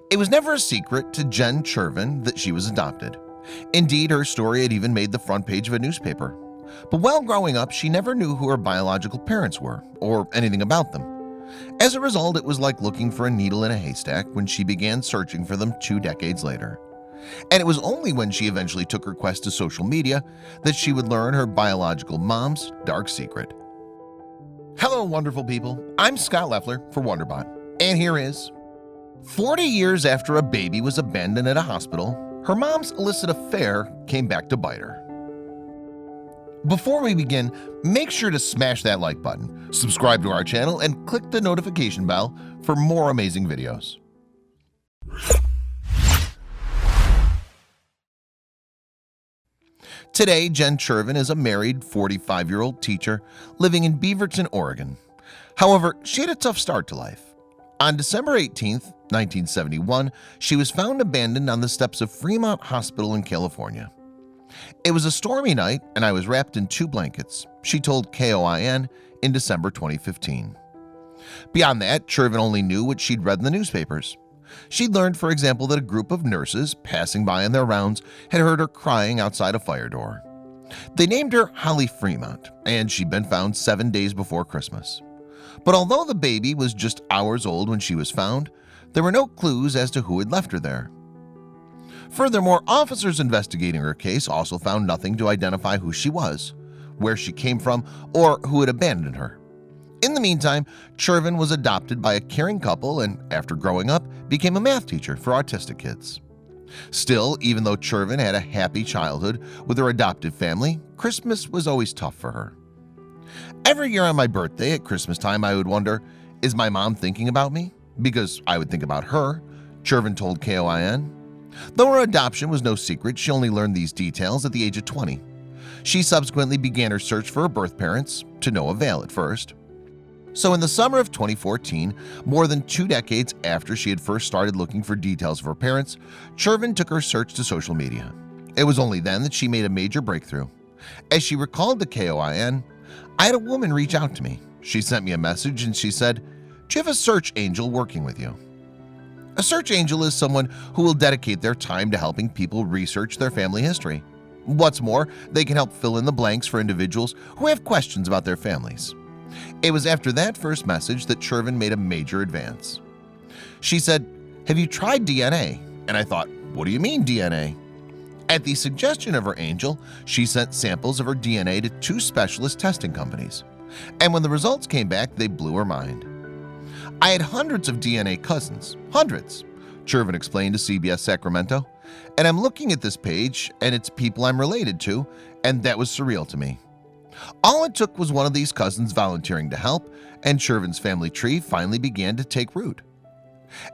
It was never a secret to Jen Chervin that she was adopted. Indeed, her story had even made the front page of a newspaper. But while growing up, she never knew who her biological parents were or anything about them. As a result, it was like looking for a needle in a haystack when she began searching for them 2 decades later. And it was only when she eventually took her quest to social media that she would learn her biological mom's dark secret. Hello, wonderful people. I'm Scott Leffler for WonderBot, and here is 40 years after a baby was abandoned at a hospital, her mom's illicit affair came back to bite her. Before we begin, make sure to smash that like button, subscribe to our channel, and click the notification bell for more amazing videos. Today, Jen Chervin is a married 45-year-old teacher living in Beaverton, Oregon. However, she had a tough start to life. On December 18, 1971, she was found abandoned on the steps of Fremont Hospital in California. It was a stormy night and I was wrapped in 2 blankets, she told KOIN in December 2015. Beyond that, Chervin only knew what she'd read in the newspapers. She'd learned, for example, that a group of nurses passing by on their rounds had heard her crying outside a fire door. They named her Holly Fremont, and she'd been found 7 days before Christmas. But although the baby was just hours old when she was found, there were no clues as to who had left her there. Furthermore, officers investigating her case also found nothing to identify who she was, where she came from, or who had abandoned her. In the meantime, Chervin was adopted by a caring couple and, after growing up, became a math teacher for autistic kids. Still, even though Chervin had a happy childhood with her adoptive family, Christmas was always tough for her. Every year on my birthday at Christmas time, I would wonder, is my mom thinking about me? Because I would think about her, Chervin told KOIN. Though her adoption was no secret, she only learned these details at the age of 20. She subsequently began her search for her birth parents, to no avail at first. So in the summer of 2014, more than 2 decades after she had first started looking for details of her parents, Chervin took her search to social media. It was only then that she made a major breakthrough. As she recalled to KOIN, I had a woman reach out to me. She sent me a message and she said, "Do you have a search angel working with you?" A search angel is someone who will dedicate their time to helping people research their family history. What's more, they can help fill in the blanks for individuals who have questions about their families. It was after that first message that Chervin made a major advance. She said, "Have you tried DNA?" And I thought, what do you mean DNA? At the suggestion of her angel, she sent samples of her DNA to 2 specialist testing companies. And when the results came back, they blew her mind. I had hundreds of DNA cousins, hundreds, Chervin explained to CBS Sacramento, and I'm looking at this page and it's people I'm related to, and that was surreal to me. All it took was one of these cousins volunteering to help, and Chervin's family tree finally began to take root.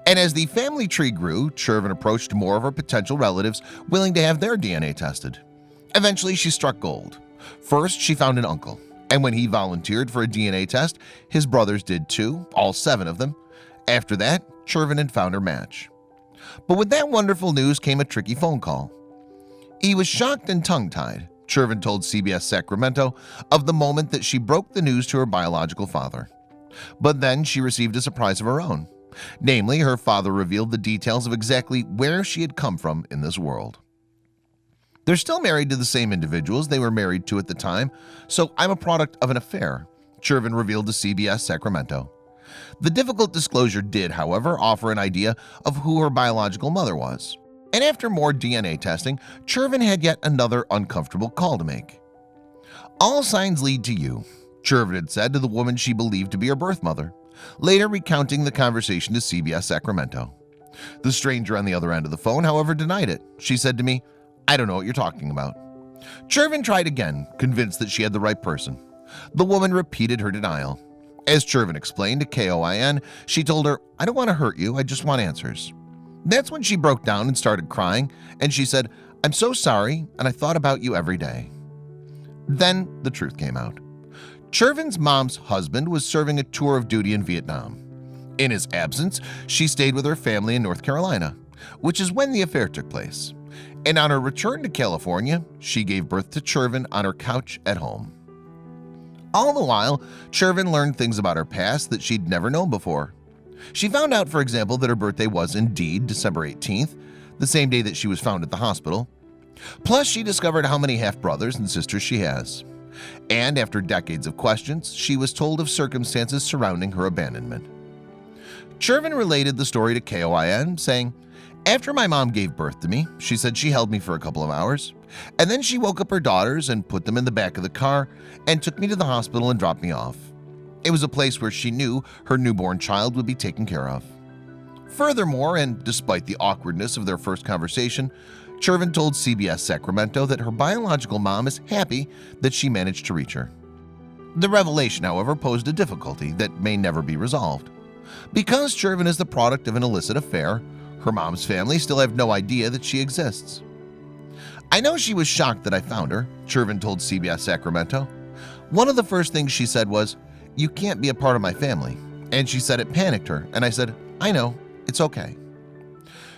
And as the family tree grew, Chervin approached more of her potential relatives willing to have their DNA tested. Eventually, she struck gold. First, she found an uncle. And when he volunteered for a DNA test, his brothers did too, all 7 of them. After that, Chervin had found her match. But with that wonderful news came a tricky phone call. He was shocked and tongue-tied, Chervin told CBS Sacramento, of the moment that she broke the news to her biological father. But then she received a surprise of her own. Namely, her father revealed the details of exactly where she had come from in this world. They're still married to the same individuals they were married to at the time, so I'm a product of an affair, Chervin revealed to CBS Sacramento. The difficult disclosure did, however, offer an idea of who her biological mother was. And after more DNA testing, Chervin had yet another uncomfortable call to make. "All signs lead to you," Chervin had said to the woman she believed to be her birth mother, later recounting the conversation to CBS Sacramento. The stranger on the other end of the phone, however, denied it. She said to me, "I don't know what you're talking about." Chervin tried again, convinced that she had the right person. The woman repeated her denial. As Chervin explained to KOIN, she told her, "I don't want to hurt you, I just want answers." That's when she broke down and started crying, and she said, "I'm so sorry, and I thought about you every day." Then the truth came out. Chervin's mom's husband was serving a tour of duty in Vietnam. In his absence, she stayed with her family in North Carolina, which is when the affair took place. And on her return to California, she gave birth to Chervin on her couch at home. All the while, Chervin learned things about her past that she'd never known before. She found out, for example, that her birthday was indeed December 18th, the same day that she was found at the hospital. Plus, she discovered how many half-brothers and sisters she has. And after decades of questions, she was told of circumstances surrounding her abandonment. Chervin related the story to KOIN, saying, "After my mom gave birth to me, she said she held me for a couple of hours, and then she woke up her daughters and put them in the back of the car and took me to the hospital and dropped me off. It was a place where she knew her newborn child would be taken care of." Furthermore, and despite the awkwardness of their first conversation, Chervin told CBS Sacramento that her biological mom is happy that she managed to reach her. The revelation, however, posed a difficulty that may never be resolved. Because Chervin is the product of an illicit affair, her mom's family still have no idea that she exists. "I know she was shocked that I found her," Chervin told CBS Sacramento. "One of the first things she said was, 'You can't be a part of my family.' And she said it panicked her, and I said, 'I know, it's okay.'"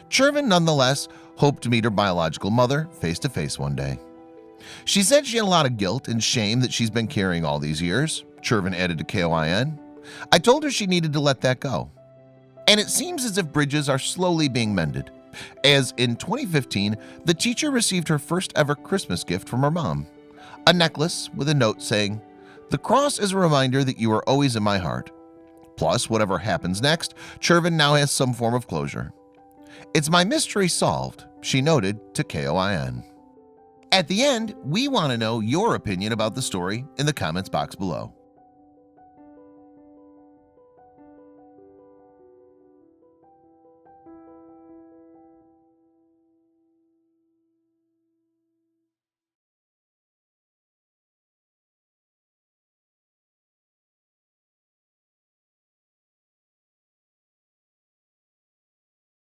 Chervin nonetheless hoped to meet her biological mother face-to-face one day. She said she had a lot of guilt and shame that she's been carrying all these years, Chervin added to KOIN. "I told her she needed to let that go." And it seems as if bridges are slowly being mended, as in 2015, the teacher received her first ever Christmas gift from her mom, a necklace with a note saying, "The cross is a reminder that you are always in my heart." Plus, whatever happens next, Chervin now has some form of closure. "It's my mystery solved," she noted to KOIN. At the end, we want to know your opinion about the story in the comments box below.